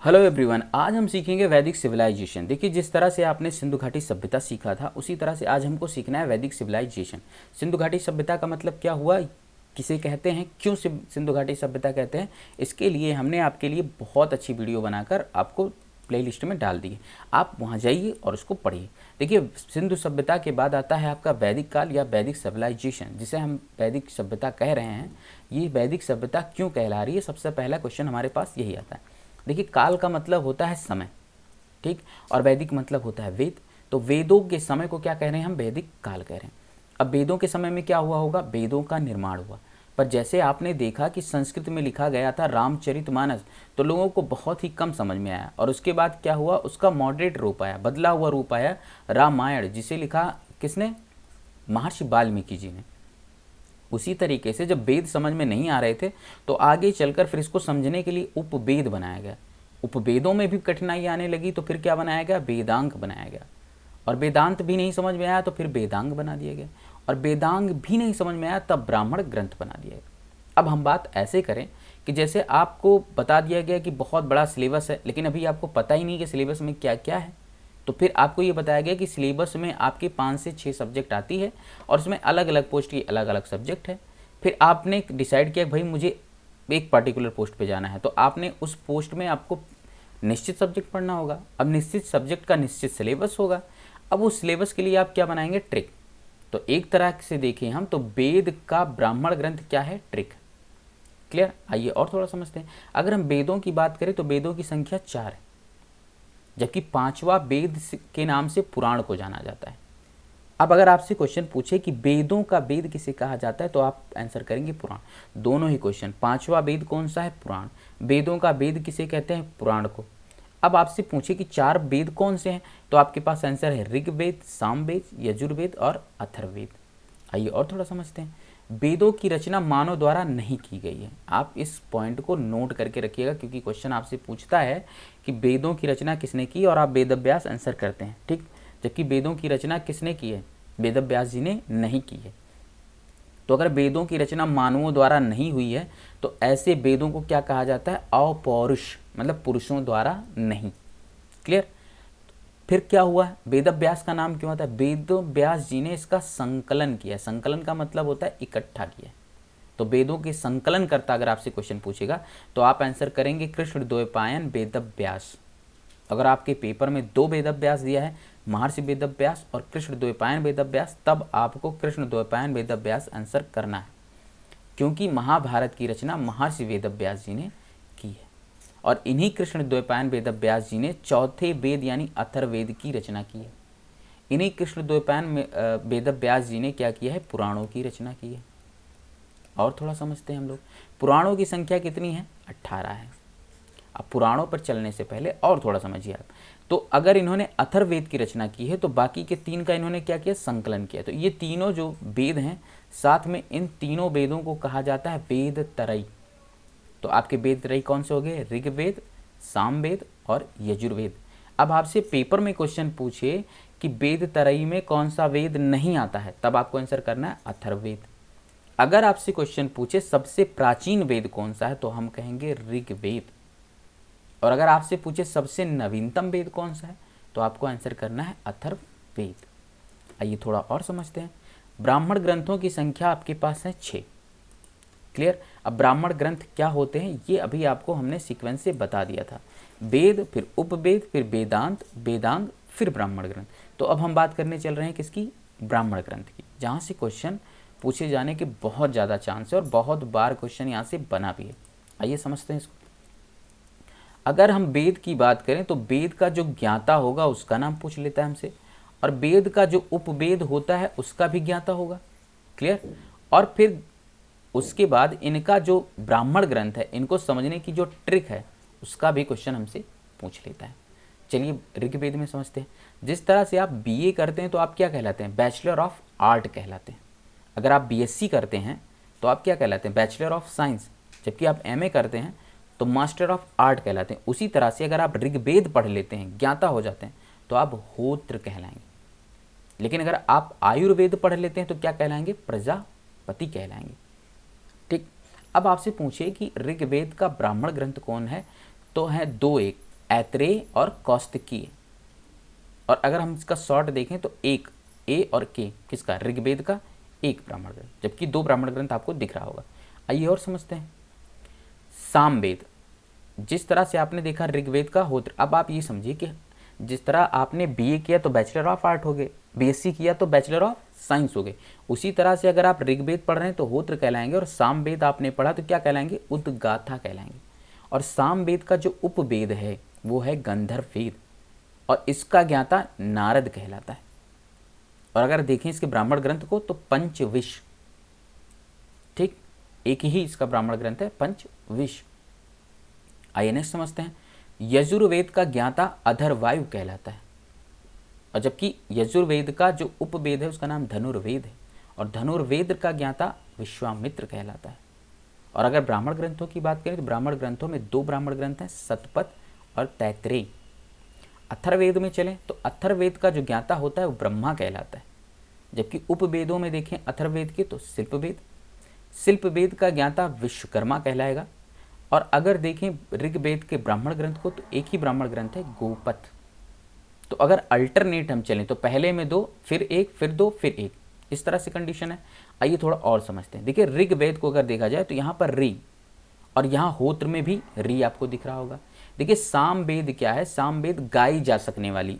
Hello everyone, आज हम सीखेंगे वैदिक सिविलाइजेशन। देखिए, जिस तरह से आपने सिंधु घाटी सभ्यता सीखा था उसी तरह से आज हमको सीखना है वैदिक सिविलाइजेशन। सिंधु घाटी सभ्यता का मतलब क्या हुआ, किसे कहते हैं, क्यों सिंधु घाटी सभ्यता कहते हैं, इसके लिए हमने आपके लिए बहुत अच्छी वीडियो बनाकर आपको प्लेलिस्ट में डाल दी है। आप वहाँ जाइए और उसको पढ़िए। देखिए, सिंधु सभ्यता के बाद आता है आपका वैदिक काल या वैदिक सिविलाइजेशन, जिसे हम वैदिक सभ्यता कह रहे हैं। ये वैदिक सभ्यता क्यों कहला रही है, सबसे पहला क्वेश्चन हमारे पास यही आता है। देखिए, काल का मतलब होता है समय, ठीक, और वैदिक मतलब होता है वेद। तो वेदों के समय को क्या कह रहे हैं हम, वैदिक काल कह रहे हैं। अब वेदों के समय में क्या हुआ होगा, वेदों का निर्माण हुआ। पर जैसे आपने देखा कि संस्कृत में लिखा गया था रामचरितमानस, तो लोगों को बहुत ही कम समझ में आया, और उसके बाद क्या हुआ, उसका मॉडरेट रूप आया, बदला हुआ रूप आया रामायण, जिसे लिखा किसने, महर्षि वाल्मीकि जी ने। उसी तरीके से जब वेद समझ में नहीं आ रहे थे तो आगे चलकर फिर इसको समझने के लिए उपवेद बनाया गया। उपवेदों में भी कठिनाई आने लगी तो फिर क्या बनाया गया, वेदांग बनाया गया। और वेदांत भी नहीं समझ में आया तो फिर वेदांग बना दिया गया, और वेदांग भी नहीं समझ में आया तब ब्राह्मण ग्रंथ बना दिया गया। अब हम बात ऐसे करें कि जैसे आपको बता दिया गया कि बहुत बड़ा सिलेबस है, लेकिन अभी आपको पता ही नहीं कि सिलेबस में क्या क्या है। तो फिर आपको ये बताया गया कि सिलेबस में आपके 5 से 6 सब्जेक्ट आती है, और उसमें अलग अलग पोस्ट की अलग अलग सब्जेक्ट है। फिर आपने डिसाइड किया भाई मुझे एक पर्टिकुलर पोस्ट पे जाना है, तो आपने उस पोस्ट में आपको निश्चित सब्जेक्ट पढ़ना होगा। अब निश्चित सब्जेक्ट का निश्चित सिलेबस होगा। अब उस सिलेबस के लिए आप क्या बनाएंगे, ट्रिक। तो एक तरह से देखें हम तो वेद का ब्राह्मण ग्रंथ क्या है, ट्रिक। क्लियर। आइए और थोड़ा समझते हैं। अगर हम वेदों की बात करें तो वेदों की संख्या 4 है, जबकि 5वां वेद के नाम से पुराण को जाना जाता है। अब अगर आपसे क्वेश्चन पूछे कि वेदों का वेद किसे कहा जाता है, तो आप आंसर करेंगे पुराण। दोनों ही क्वेश्चन, 5वां वेद कौन सा है, पुराण। वेदों का वेद किसे कहते हैं, पुराण को। अब आपसे पूछे कि 4 वेद कौन से हैं, तो आपके पास आंसर है ऋग्वेद, सामवेद, यजुर्वेद और अथर्ववेद। आइए और थोड़ा समझते हैं। वेदों की रचना मानव द्वारा नहीं की गई है। आप इस पॉइंट को नोट करके रखिएगा, क्योंकि क्वेश्चन आपसे पूछता है कि वेदों की रचना किसने की, और आप वेदव्यास आंसर करते हैं, ठीक। जबकि वेदों की रचना किसने की है, वेदव्यास जी ने नहीं की है। तो अगर वेदों की रचना मानवों द्वारा नहीं हुई है तो ऐसे वेदों को क्या कहा जाता है, अपौरुष, मतलब पुरुषों द्वारा नहीं। क्लियर। फिर क्या हुआ, वेदव्यास का नाम क्यों आता है, वेदव्यास जी ने इसका संकलन किया। संकलन का मतलब होता है इकट्ठा किया। तो वेदों के संकलन करता अगर आपसे क्वेश्चन पूछेगा तो आप आंसर करेंगे कृष्णद्वैपायन वेदव्यास। अगर आपके पेपर में 2 वेदव्यास दिया है, महर्षि वेदव्यास और कृष्णद्वैपायन वेदव्यास, तब आपको कृष्णद्वैपायन वेदव्यास आंसर करना है, क्योंकि महाभारत की रचना महर्षि वेदव्यास जी ने की है। और इन्हीं कृष्णद्वैपायन वेदव्यास जी ने 4थे वेद यानी अथर्ववेद की रचना की है। इन्हीं कृष्णद्वैपायन वेदव्यास जी ने क्या किया है, पुराणों की रचना की है। और थोड़ा समझते हैं हम लोग। पुराणों की संख्या कितनी है, 18 है। अब पुराणों पर चलने से पहले और थोड़ा समझिए आप। तो अगर इन्होंने अथर्ववेद की रचना की है तो बाकी के 3 का इन्होंने क्या किया, संकलन किया। तो ये तीनों जो वेद हैं, साथ में इन तीनों वेदों को कहा जाता है वेद तरई। तो आपके वेद तरई कौन से हो गए, ऋग्वेद, सामवेद और यजुर्वेद। अब आपसे पेपर में क्वेश्चन पूछे कि वेद तरई में कौन सा वेद नहीं आता है, तब आपको आंसर करना है अथर्ववेद। अगर आपसे क्वेश्चन पूछे सबसे प्राचीन वेद कौन सा है, तो हम कहेंगे ऋग्वेद। और अगर आपसे पूछे सबसे नवीनतम वेद कौन सा है, तो आपको आंसर करना है अथर्ववेद। आइए थोड़ा और समझते हैं। ब्राह्मण ग्रंथों की संख्या आपके पास है 6। क्लियर। अब ब्राह्मण ग्रंथ क्या होते हैं ये अभी आपको हमने सीक्वेंस से बता दिया था। वेद, फिर उपवेद, फिर वेदांत, वेदांग, फिर ब्राह्मण ग्रंथ। तो अब हम बात करने चल रहे हैं किसकी, ब्राह्मण ग्रंथ की, जहाँ से क्वेश्चन पूछे जाने के बहुत ज़्यादा चांस है और बहुत बार क्वेश्चन यहाँ से बना भी है। आइए समझते हैं इसको। अगर हम वेद की बात करें तो वेद का जो ज्ञाता होगा उसका नाम पूछ लेता है हमसे, और वेद का जो उपवेद होता है उसका भी ज्ञाता होगा। क्लियर। और फिर उसके बाद इनका जो ब्राह्मण ग्रंथ है, इनको समझने की जो ट्रिक है उसका भी क्वेश्चन हमसे पूछ लेता है। चलिए ऋग्वेद में समझते हैं। जिस तरह से आप बीए करते हैं तो आप क्या कहलाते हैं, बैचलर ऑफ आर्ट कहलाते हैं। अगर आप बीएससी करते हैं तो आप क्या कहलाते हैं, बैचलर ऑफ साइंस। जबकि आप एमए करते हैं तो मास्टर ऑफ आर्ट कहलाते हैं। उसी तरह से अगर आप ऋग्वेद पढ़ लेते हैं, ज्ञाता हो जाते हैं, तो आप होत्र कहलाएंगे। लेकिन अगर आप आयुर्वेद पढ़ लेते हैं तो क्या कहलाएंगे, प्रजापति कहलाएंगे। ठीक। अब आपसे पूछे कि ऋग्वेद का ब्राह्मण ग्रंथ कौन है, तो है 2 एक, ऐत्रेय और कौस्तिकीय। और अगर हम इसका शॉर्ट देखें तो एक ए और के किसका, ऋग्वेद का एक ब्राह्मण ग्रंथ, जबकि 2 ब्राह्मण ग्रंथ आपको दिख रहा होगा। आइए और समझते हैं। सामवेद, जिस तरह से आपने देखा ऋग्वेद का होत्र, अब आप ये समझिए कि जिस तरह आपने बीए किया तो बैचलर ऑफ आर्ट हो गए, बीएससी किया तो बैचलर ऑफ साइंस हो गए, उसी तरह से अगर आप ऋग्वेद पढ़ रहे हैं तो होत्र कहलाएंगे, और सामवेद आपने पढ़ा तो क्या कहलाएंगे, उद्गाथा कहलाएंगे। और सामवेद का जो उपवेद है वो है गंधर्व वेद, और इसका ज्ञाता नारद कहलाता है। और अगर देखें इसके ब्राह्मण ग्रंथ को तो पंचविश, ठीक, एक ही इसका ब्राह्मण ग्रंथ है पंचविश। आइए नेक्स्ट समझते हैं। यजुर्वेद का ज्ञाता अधरवायु कहलाता है, और जबकि यजुर्वेद का जो उपवेद है उसका नाम धनुर्वेद है, और धनुर्वेद का ज्ञाता विश्वामित्र कहलाता है। और अगर ब्राह्मण ग्रंथों की बात करें तो ब्राह्मण ग्रंथों में 2 ब्राह्मण ग्रंथ हैं, शतपथ और तैत्रेय। अथर्ववेद में चलें तो अथर्ववेद का जो ज्ञाता होता है वो ब्रह्मा कहलाता है, जबकि उपवेदों में देखें अथर्ववेद के तो शिल्पवेद, शिल्पवेद का ज्ञाता विश्वकर्मा कहलाएगा। और अगर देखें ऋग्वेद के ब्राह्मण ग्रंथ को तो एक ही ब्राह्मण ग्रंथ है गोपथ। तो अगर अल्टरनेट हम चलें तो पहले में 2, फिर 1, फिर 2, फिर 1, इस तरह से कंडीशन है। आइए थोड़ा और समझते हैं। देखिए ऋग्वेद को अगर देखा जाए तो यहाँ पर री, और यहाँ होत्र में भी री आपको दिख रहा होगा। देखिए सामवेद क्या है, सामवेद गाई जा सकने वाली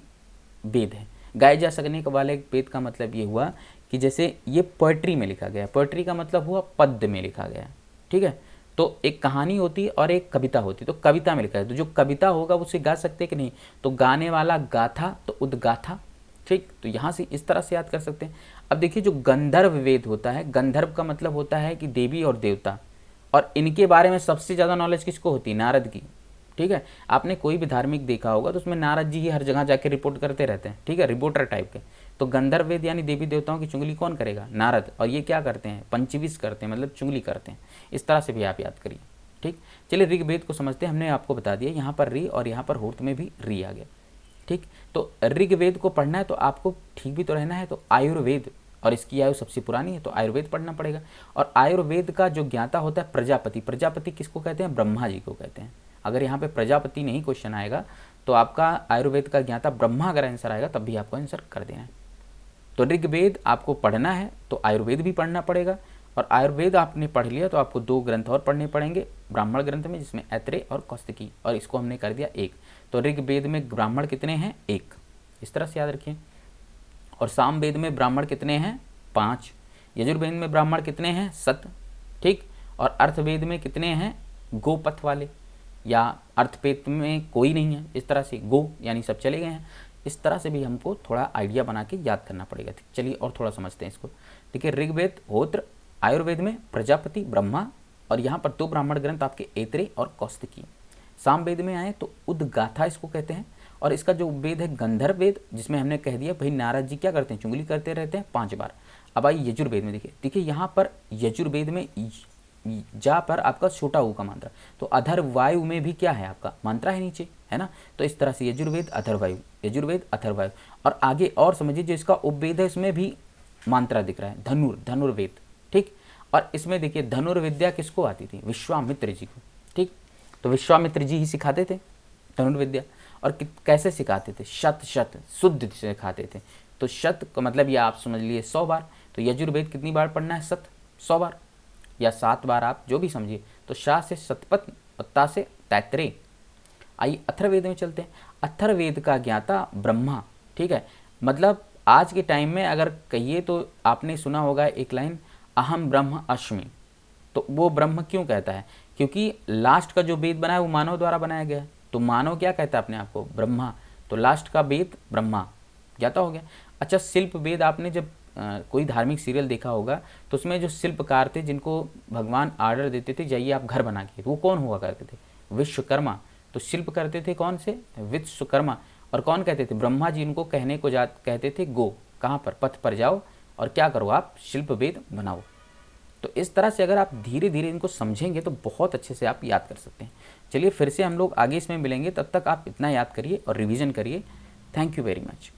वेद है। गाए जा सकने वाले वेद का मतलब ये हुआ कि जैसे ये पोएट्री में लिखा गया, पोएट्री का मतलब हुआ पद्य में लिखा गया, ठीक है। तो एक कहानी होती है और एक कविता होती है, तो कविता में लिखा है तो जो कविता होगा उसे गा सकते कि नहीं, तो गाने वाला गाथा तो उद्गाथा, ठीक। तो यहाँ से इस तरह से याद कर सकते हैं। अब देखिए जो गंधर्व वेद होता है, गंधर्व का मतलब होता है कि देवी और देवता, और इनके बारे में सबसे ज़्यादा नॉलेज किसको होती है, नारद की, ठीक है। आपने कोई भी धार्मिक देखा होगा तो उसमें नारद जी ही हर जगह जाके रिपोर्ट करते रहते हैं, ठीक है, रिपोर्टर टाइप के। तो गंधर्व वेद यानी देवी देवताओं की चुगली कौन करेगा, नारद। और ये क्या करते हैं, पंचविश करते हैं, मतलब चुगली करते हैं। इस तरह से भी आप याद करिए, ठीक। चलिए ऋग्वेद को समझते हैं। हमने आपको बता दिया यहाँ पर री और यहाँ पर होर्त में भी री आ गया, ठीक। तो ऋग्वेद को पढ़ना है तो आपको ठीक भी तो रहना है, तो आयुर्वेद, और इसकी आयु सबसे पुरानी है तो आयुर्वेद पढ़ना पड़ेगा। और आयुर्वेद का जो ज्ञाता होता है प्रजापति, प्रजापति किसको कहते हैं, ब्रह्मा जी को कहते हैं। अगर यहाँ पे प्रजापति नहीं क्वेश्चन आएगा तो आपका आयुर्वेद का ज्ञाता ब्रह्मा अगर आंसर आएगा तब भी आपको आंसर कर देना है। तो ऋग्वेद आपको पढ़ना है तो आयुर्वेद भी पढ़ना पड़ेगा, और आयुर्वेद आपने पढ़ लिया तो आपको 2 ग्रंथ और पढ़ने पड़ेंगे ब्राह्मण ग्रंथ में, जिसमें ऐत्रेय और कौस्तिकी, और इसको हमने कर दिया 1। तो ऋग्वेद में ब्राह्मण कितने हैं, 1, इस तरह से याद रखिए। और सामवेद में ब्राह्मण कितने हैं, 5। यजुर्वेद में ब्राह्मण कितने हैं, 7, ठीक। और अर्थवेद में कितने हैं, गोपथ वाले, या अर्थवेद में कोई नहीं है, इस तरह से गो यानी सब चले गए हैं। इस तरह से भी हमको थोड़ा आइडिया बना के याद करना पड़ेगा। चलिए और थोड़ा समझते हैं इसको। देखिए ऋग्वेद होत्र, आयुर्वेद में प्रजापति ब्रह्मा, और यहाँ पर 2 ब्राह्मण ग्रंथ आपके ऐत्रेय और कौस्तिकी। सामवेद में आए तो उद्गाथा इसको कहते हैं, और इसका जो वेद है गंधर्व वेद, जिसमें हमने कह दिया भाई नारद जी क्या करते हैं, चुगली करते रहते हैं 5 बार। अब आइए यजुर्वेद में देखिए यहाँ पर यजुर्वेद में जा पर आपका छोटा ऊ का मात्रा, तो अधरवायु में भी क्या है आपका मात्रा है नीचे, है ना। तो इस तरह से यजुर्वेद अथर्ववायु, यजुर्वेद अथर्ववायु। और आगे और समझिए जो इसका उपवेद है इसमें भी मात्रा दिख रहा है, धनुर्वेद, ठीक। और इसमें देखिए धनुर्विद्या किसको आती थी, विश्वामित्र जी को, ठीक। तो विश्वामित्र जी ही सिखाते थे धनुर्विद्या, और कैसे सिखाते थे, शत शुद्ध सिखाते थे। तो शत का मतलब ये आप समझ लिए 100 बार, तो यजुर्वेद कितनी बार पढ़ना है, 100 बार या 7 बार, आप जो भी समझिए। तो शाह से शतपथ, ता से तैत्रेय। आइए अथर्ववेद में चलते हैं। अथर्ववेद का ज्ञाता ब्रह्मा, ठीक है। मतलब आज के टाइम में अगर कहिए तो आपने सुना होगा एक लाइन, अहम ब्रह्म अस्मि। तो वो ब्रह्म क्यों कहता है, क्योंकि लास्ट का जो वेद बना है वो मानव द्वारा बनाया गया है। तो मानव क्या कहता है अपने आप को, ब्रह्मा। तो लास्ट का वेद ब्रह्मा ज्ञाता हो गया। अच्छा शिल्प वेद, आपने जब कोई धार्मिक सीरियल देखा होगा तो उसमें जो शिल्पकार थे जिनको भगवान आर्डर देते थे जाइए आप घर बना के, वो कौन हुआ करते थे, विश्वकर्मा। तो शिल्प करते थे कौन से, विश्वकर्मा। और कौन कहते थे, ब्रह्मा जी उनको कहने को कहते थे गो, कहाँ पर, पथ पर जाओ और क्या करो आप, शिल्प वेद बनाओ। तो इस तरह से अगर आप धीरे धीरे इनको समझेंगे तो बहुत अच्छे से आप याद कर सकते हैं। चलिए फिर से हम लोग आगे इसमें मिलेंगे, तब तक आप इतना याद करिए और रिवीजन करिए। Thank you very much.